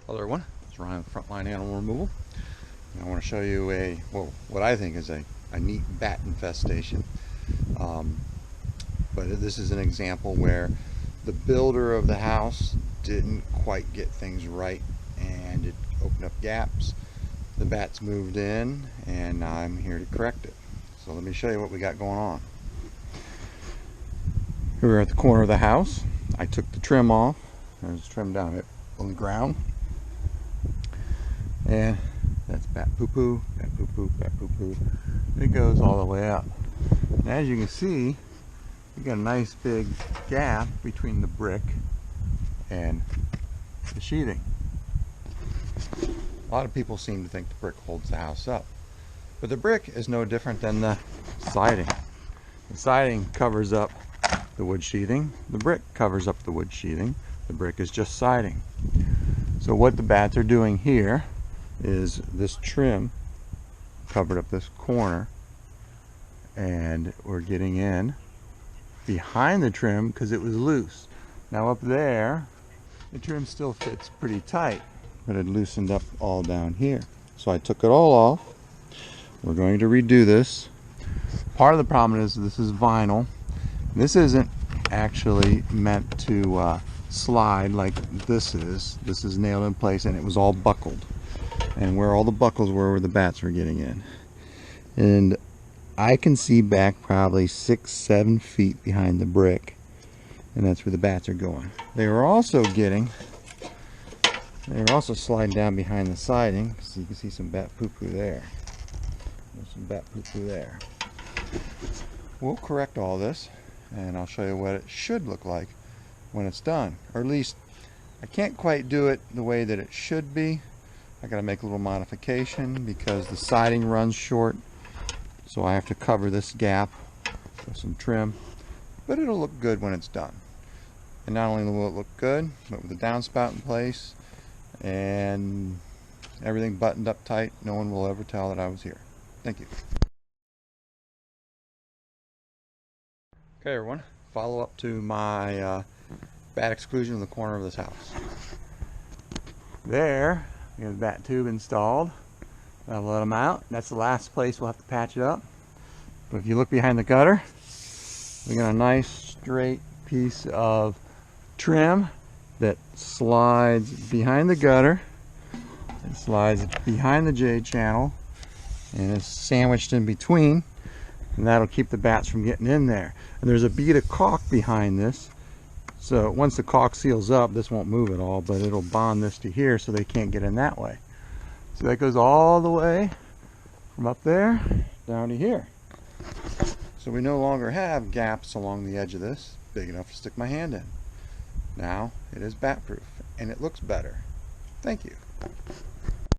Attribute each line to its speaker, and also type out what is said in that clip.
Speaker 1: Hello everyone, it's Ryan with Frontline Animal Removal. And I want to show you what I think is a neat bat infestation. But this is an example where the builder of the house didn't quite get things right and it opened up gaps. The bats moved in and now I'm here to correct it. So let me show you what we got going on. Here we're at the corner of the house. I took the trim off. There's trim down on the ground. And that's bat poo-poo, bat poo-poo, bat poo-poo. It goes all the way up. And as you can see, you got a nice big gap between the brick and the sheathing. A lot of people seem to think the brick holds the house up. But the brick is no different than the siding. The siding covers up the wood sheathing. The brick covers up the wood sheathing. The brick is just siding. So what the bats are doing here is this trim covered up this corner, and we're getting in behind the trim because it was loose. Now up there the trim still fits pretty tight, but it loosened up all down here. So I took it all off. We're going to redo this. Part of the problem is this is vinyl. This isn't actually meant to slide like this is. This is nailed in place and it was all buckled. And where all the buckles were where the bats were getting in. And I can see back probably 6-7 feet behind the brick, and that's where the bats are going. They were also sliding down behind the siding, so you can see some bat poo-poo there. There's some bat poo-poo there. We'll correct all this and I'll show you what it should look like when it's done. Or at least I can't quite do it the way that it should be. I gotta make a little modification because the siding runs short, so I have to cover this gap with some trim, but it'll look good when it's done. And not only will it look good, but with the downspout in place and everything buttoned up tight, no one will ever tell that I was here. Thank you. Okay everyone, follow up to my bat exclusion in the corner of this house. There, we have the bat tube installed. I'll let them out. That's the last place we'll have to patch it up. But if you look behind the gutter, we got a nice straight piece of trim that slides behind the gutter. It slides behind the J channel and is sandwiched in between, and that'll keep the bats from getting in there. And there's a bead of caulk behind this. So once the caulk seals up, this won't move at all, but it'll bond this to here so they can't get in that way. So that goes all the way from up there down to here. So we no longer have gaps along the edge of this big enough to stick my hand in. Now it is bat proof and it looks better. Thank you.